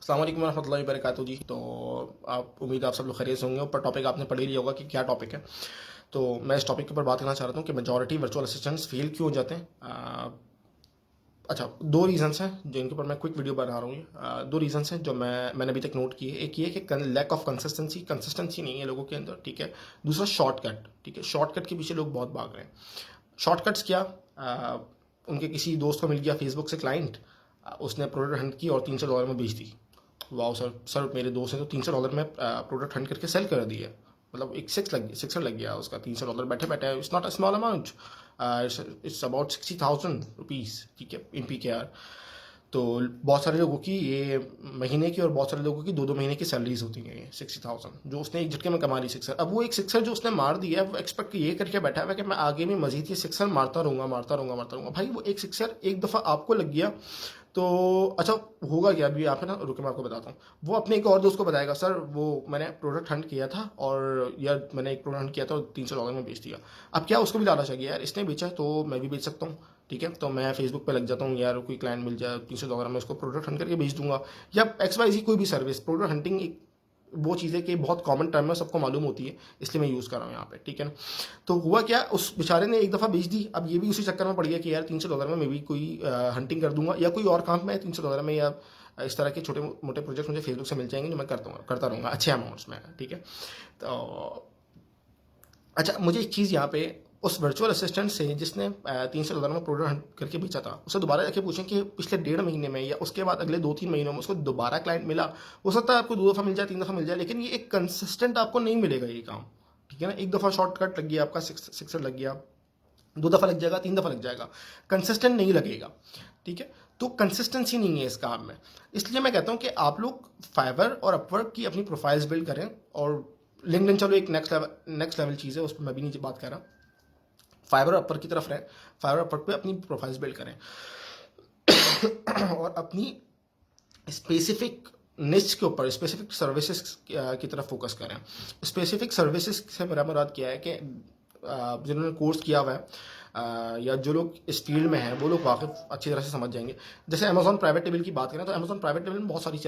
अस्सलाम वालेकुम रहमतुल्लाहि वबरकातुहू जी। तो आप उम्मीद है आप सब लोग खैरियत से होंगे। ऊपर टॉपिक आपने पढ़ ही लिया होगा कि क्या टॉपिक है। तो मैं इस टॉपिक के ऊपर बात करना चाह रहा हूँ कि मेजॉरिटी वर्चुअल असिस्टेंट्स फेल क्यों हो जाते हैं। अच्छा, दो रीजंस हैं जिनके ऊपर मैं क्विक वीडियो बना रहा हूँ। दो रीजंस हैं जो मैंने अभी तक नोट किए। एक ये कि लैक ऑफ कंसिस्टेंसी नहीं है लोगों के अंदर, ठीक है। दूसरा शॉर्टकट, ठीक है। शॉर्टकट के पीछे लोग बहुत भाग रहे हैं। शॉर्टकट्स क्या, उनके किसी दोस्त को मिल गया फेसबुक से क्लाइंट, उसने प्रोडक्ट हंट की और $300 में बेच दी। वाह सर, मेरे दोस्त ने तो $300 में प्रोडक्ट हंट करके सेल कर दिया। मतलब एक सिक्सर लग गया उसका $300 बैठे बैठे। It's not a small amount, it's about $60,000, ठीक है, इन PKR। तो बहुत सारे लोगों की ये महीने की और बहुत सारे लोगों की 2-2 महीने की सैलरीज होती हैं। ये 60,000 जो उसने एक झटके में कमा ली सिक्सर। अब वो एक सिक्सर जो उसने मार दिया है वो एक्सपेक्ट ये करके बैठा हुआ है कि मैं आगे भी मजीद ये सिक्सर मारता रहूँगा मारता रहूँगा मारता रहूँगा। भाई वो एक सिक्सर एक दफ़ा आपको लग गया तो अच्छा होगा क्या। अभी आप है ना, रुके मैं आपको बताता हूँ। वो अपने एक और दोस्त को बताएगा, सर वो मैंने प्रोडक्ट हंट किया था और यार मैंने एक प्रोडक्ट हंट किया था और $300 में बेच दिया। अब क्या उसको भी लालच आ गया, यार इसने बेचा है तो मैं भी बेच सकता हूँ, ठीक है। तो मैं फेसबुक पे लग जाता हूँ, यार कोई क्लाइंट मिल जाए $300 में उसको प्रोडक्ट हंट करके बेच दूंगा। या XYZ कोई भी सर्विस, प्रोडक्ट हंटिंग एक वो चीज़ है कि बहुत कॉमन टर्म है, सबको मालूम होती है, इसलिए मैं यूज़ कर रहा हूँ यहाँ पे, ठीक है ना। तो हुआ क्या, उस बेचारे ने एक दफ़ा बेच दी। अब ये भी उसी चक्कर में पड़ गया कि यार $300 में मैं भी कोई हंटिंग कर दूंगा या कोई और काम में $300 में, या इस तरह के छोटे मोटे प्रोजेक्ट मुझे फेसबुक से मिल जाएंगे जो मैं करता रहूँगा अच्छे अमाउंट्स में, ठीक है। तो अच्छा, मुझे एक चीज़ यहाँ पे उस वर्चुअल असिस्टेंट से जिसने $300 में प्रोडक्ट हंट करके बेचा था, उससे दोबारा जाके पूछें कि पिछले 1.5 महीने में या उसके बाद अगले 2-3 महीनों में उसको दोबारा क्लाइंट मिला। हो सकता है आपको 2 दफ़ा मिल जाए, 3 दफ़ा मिल जाए, लेकिन ये एक कंसिस्टेंट आपको नहीं मिलेगा ये काम, ठीक है ना। एक दफ़ा शॉर्टकट लग गया आपका, सिक्सर लग गया, 2 दफ़ा लग जाएगा, 3 दफ़ा लग जाएगा, कंसिस्टेंट नहीं लगेगा, ठीक है। तो कंसिस्टेंसी नहीं है इस काम में। इसलिए मैं कहता हूँ कि आप लोग फाइवर और अपवर्क की अपनी प्रोफाइल्स बिल्ड करें। और लिंक्डइन चलो एक नेक्स्ट लेवल चीज़ है, उस पर मैं भी नहीं बात कर रहा। फाइवर और अपवर्क की तरफ रहें, फाइवर अपवर्क पे अपनी प्रोफाइल्स बिल्ड करें और अपनी स्पेसिफिक निच के ऊपर स्पेसिफिक सर्विसेज की तरफ फोकस करें। स्पेसिफिक सर्विसेज से मेरा मुराद क्या है कि जिन्होंने कोर्स किया हुआ है या जो लोग इस फील्ड में हैं वो लोग वाकिफ अच्छी तरह से समझ जाएंगे। जैसे अमेजॉन प्राइवेट लेवल की बात करें तो अमेजॉन प्राइवेट लेवल में बहुत सारी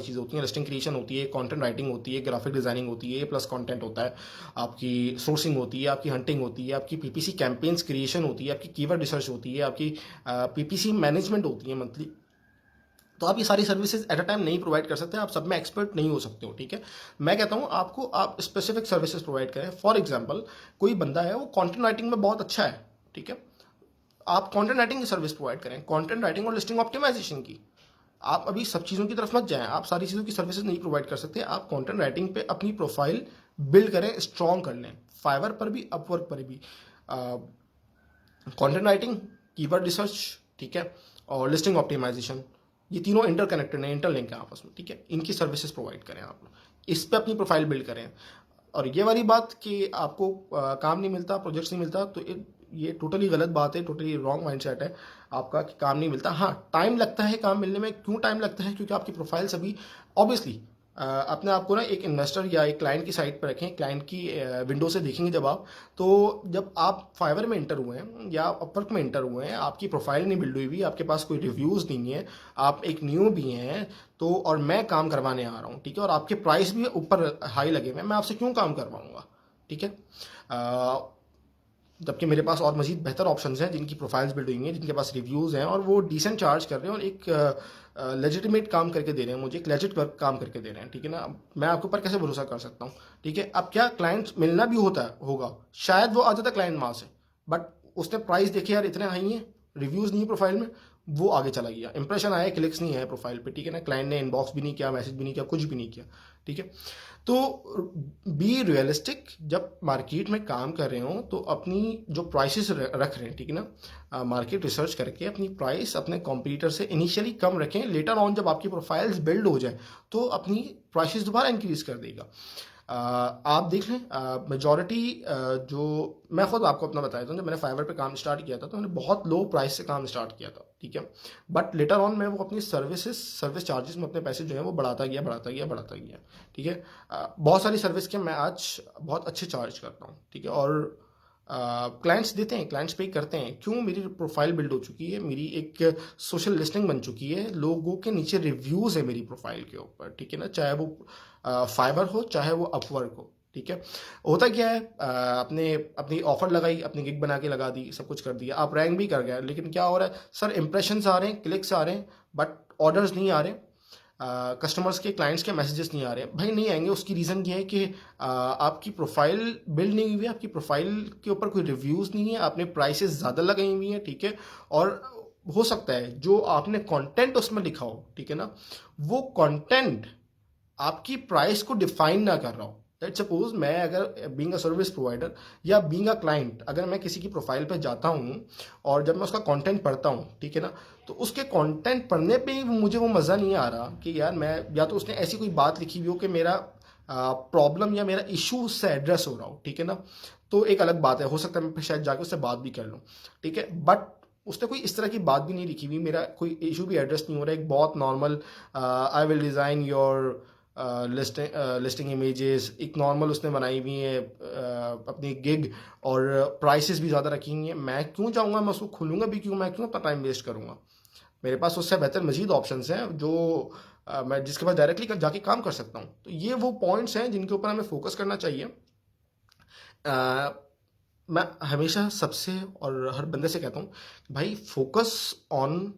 चीज़ें होती हैं। लिस्टिंग क्रिएशन होती है, कंटेंट राइटिंग होती है, ग्राफिक डिजाइनिंग होती है, प्लस कंटेंट होता है, आपकी सोर्सिंग होती है, आपकी हंटिंग होती है, आपकी PPC कैंपेन्स क्रिएशन होती है, आपकी कीवर्ड रिसर्च होती है, आपकी PPC मैनेजमेंट होती है मंथली। तो आप ये सारी सर्विसेज एट अ टाइम नहीं प्रोवाइड कर सकते, आप सब में एक्सपर्ट नहीं हो सकते हो, ठीक है। मैं कहता हूँ आपको आप स्पेसिफिक सर्विसेज प्रोवाइड करें। फॉर एग्जांपल, कोई बंदा है वो कंटेंट राइटिंग में बहुत अच्छा है, ठीक है, आप कंटेंट राइटिंग की सर्विस प्रोवाइड करें, कंटेंट राइटिंग और लिस्टिंग ऑप्टिमाइजेशन की। आप अभी सब चीज़ों की तरफ मत जाएं, आप सारी चीज़ों की सर्विसेज नहीं प्रोवाइड कर सकते। आप कंटेंट राइटिंग पे अपनी प्रोफाइल बिल्ड करें, स्ट्रॉन्ग कर लें, फाइवर पर भी अपवर्क पर भी। कंटेंट राइटिंग, कीवर्ड रिसर्च, ठीक है, और लिस्टिंग ऑप्टिमाइजेशन, ये तीनों इंटरकनेक्टेड हैं, इंटरलिंक है आपस में, ठीक है। इनकी सर्विसेज प्रोवाइड करें, आप इस पे अपनी प्रोफाइल बिल्ड करें। और ये वाली बात कि आपको काम नहीं मिलता, प्रोजेक्ट्स नहीं मिलता, तो ये टोटली गलत बात है, टोटली रॉन्ग माइंडसेट है आपका कि काम नहीं मिलता। हाँ, टाइम लगता है काम मिलने में। क्यों टाइम लगता है? क्योंकि आपकी प्रोफाइल्स अभी ऑब्वियसली अपने आप को ना एक इन्वेस्टर या एक क्लाइंट की साइड पर रखें, क्लाइंट की विंडो से देखेंगे जब आप, तो जब आप फाइवर में इंटर हुए हैं या अपवर्क में इंटर हुए हैं, आपकी प्रोफाइल नहीं बिल्ड हुई हुई, आपके पास कोई रिव्यूज़ नहीं है, आप एक न्यू भी हैं, तो और मैं काम करवाने आ रहा हूँ, ठीक है, और आपके प्राइस भी ऊपर हाई लगे हुए हैं, मैं आपसे क्यों काम करवाऊँगा, ठीक है। जबकि मेरे पास और मजीद बेहतर ऑप्शंस हैं जिनकी प्रोफाइल्स बिल्ड हुई हैं, जिनके पास रिव्यूज़ हैं और वो डिसेंट चार्ज कर रहे हैं और एक लेजिटिमेट काम करके दे रहे हैं, मुझे एक लेजिट वर्क काम करके दे रहे हैं, ठीक है ना। मैं आपके ऊपर कैसे भरोसा कर सकता हूँ, ठीक है। अब क्या क्लाइंट्स मिलना भी होगा, शायद वो आ जाता क्लाइंट वहाँ से, बट उसने प्राइस देखे यार इतने हाई हैं, रिव्यूज़ नहीं है प्रोफाइल में, वो आगे चला गया, इंप्रेशन आया, क्लिक्स नहीं है प्रोफाइल पे, ठीक है ना। क्लाइंट ने इनबॉक्स भी नहीं किया, मैसेज भी नहीं किया, कुछ भी नहीं किया, ठीक है। तो बी रियलिस्टिक, जब मार्केट में काम कर रहे हो तो अपनी जो प्राइसेस रख रहे हैं, ठीक है ना, मार्केट रिसर्च करके अपनी प्राइस अपने कॉम्पिटिटर से इनिशियली कम रखें। लेटर ऑन जब आपकी प्रोफाइल्स बिल्ड हो जाए तो अपनी प्राइसेस दोबारा इंक्रीज कर देगा। आप देख लें, मेजॉरिटी जो मैं खुद आपको अपना बताया था, जब मैंने फाइवर पे काम स्टार्ट किया था तो मैंने बहुत लो प्राइस से काम स्टार्ट किया था, ठीक है। बट लेटर ऑन मैं वो अपनी सर्विस चार्जेस में अपने पैसे जो है वो बढ़ाता गया बढ़ाता गया बढ़ाता गया, ठीक है। बहुत सारी सर्विस के मैं आज बहुत अच्छे चार्ज करता हूँ, ठीक है। और क्लाइंट्स देते हैं, क्लाइंट्स पे करते हैं। क्यों? मेरी प्रोफाइल बिल्ड हो चुकी है, मेरी एक सोशल लिस्टिंग बन चुकी है, लोगों के नीचे रिव्यूज़ है मेरी प्रोफाइल के ऊपर, ठीक है ना, चाहे वो फाइवर हो चाहे वो अपवर्क हो, ठीक है। होता क्या है, अपने अपनी ऑफर लगाई, अपनी गिग बना के लगा दी, सब कुछ कर दिया, आप रैंक भी कर गए, लेकिन क्या हो रहा है सर, इंप्रेशंस आ रहे हैं, क्लिक्स आ रहे हैं, बट ऑर्डर्स नहीं आ रहे, कस्टमर्स के, क्लाइंट्स के मैसेजेस नहीं आ रहे। भाई नहीं आएंगे, उसकी रीज़न ये है कि आपकी प्रोफाइल बिल्ड नहीं हुई है, आपकी प्रोफाइल के ऊपर कोई रिव्यूज़ नहीं है, आपने प्राइसेस ज़्यादा लगाई हुई हैं, ठीक है। और हो सकता है जो आपने कंटेंट उसमें लिखा हो, ठीक है ना, वो कंटेंट आपकी प्राइस को डिफाइन ना कर रहा हो। लेट सपोज मैं अगर बीइंग अ सर्विस प्रोवाइडर या बीइंग अ क्लाइंट, अगर मैं किसी की प्रोफाइल पे जाता हूँ और जब मैं उसका कंटेंट पढ़ता हूँ, ठीक है ना, तो उसके कंटेंट पढ़ने पे ही मुझे वो मज़ा नहीं आ रहा कि यार मैं, या तो उसने ऐसी कोई बात लिखी हुई हो कि मेरा प्रॉब्लम या मेरा इशू उससे एड्रेस हो रहा हो, ठीक है ना, तो एक अलग बात है, हो सकता है मैं फिर शायद जाके उससे बात भी कर लूँ, ठीक है। बट उसने कोई इस तरह की बात भी नहीं लिखी हुई, मेरा कोई इशू भी एड्रेस नहीं हो रहा है, एक बहुत normal I will design your listing images, एक नॉर्मल उसने बनाई हुई है अपनी गिग, और प्राइसेस भी ज़्यादा रखी हुई हैं। मैं क्यों जाऊँगा, मैं उसको खोलूँगा भी क्यों, मैं क्यों अपना टाइम वेस्ट करूँगा? मेरे पास उससे बेहतर मजीद ऑप्शंस हैं जो मैं जिसके पास डायरेक्टली जाके काम कर सकता हूँ। तो ये वो पॉइंट्स हैं जिनके ऊपर हमें फोकस करना चाहिए। मैं हमेशा सबसे और हर बंदे से कहता हूँ, भाई focus on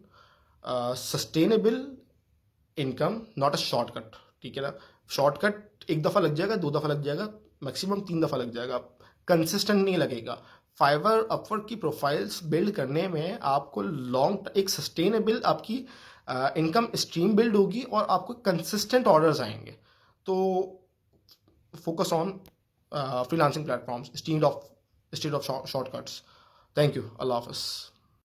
sustainable income, not a shortcut, ठीक है ना। शॉर्टकट एक दफ़ा लग जाएगा, दो दफ़ा लग जाएगा, मैक्सिमम तीन दफ़ा लग जाएगा, कंसिस्टेंट नहीं लगेगा। फाइवर अपवर्क की प्रोफाइल्स बिल्ड करने में आपको लॉन्ग, एक सस्टेनेबल आपकी इनकम स्ट्रीम बिल्ड होगी और आपको कंसिस्टेंट ऑर्डर्स आएंगे। तो focus on freelancing platforms instead of shortcuts. Thank you, अल्लाह हाफिज़।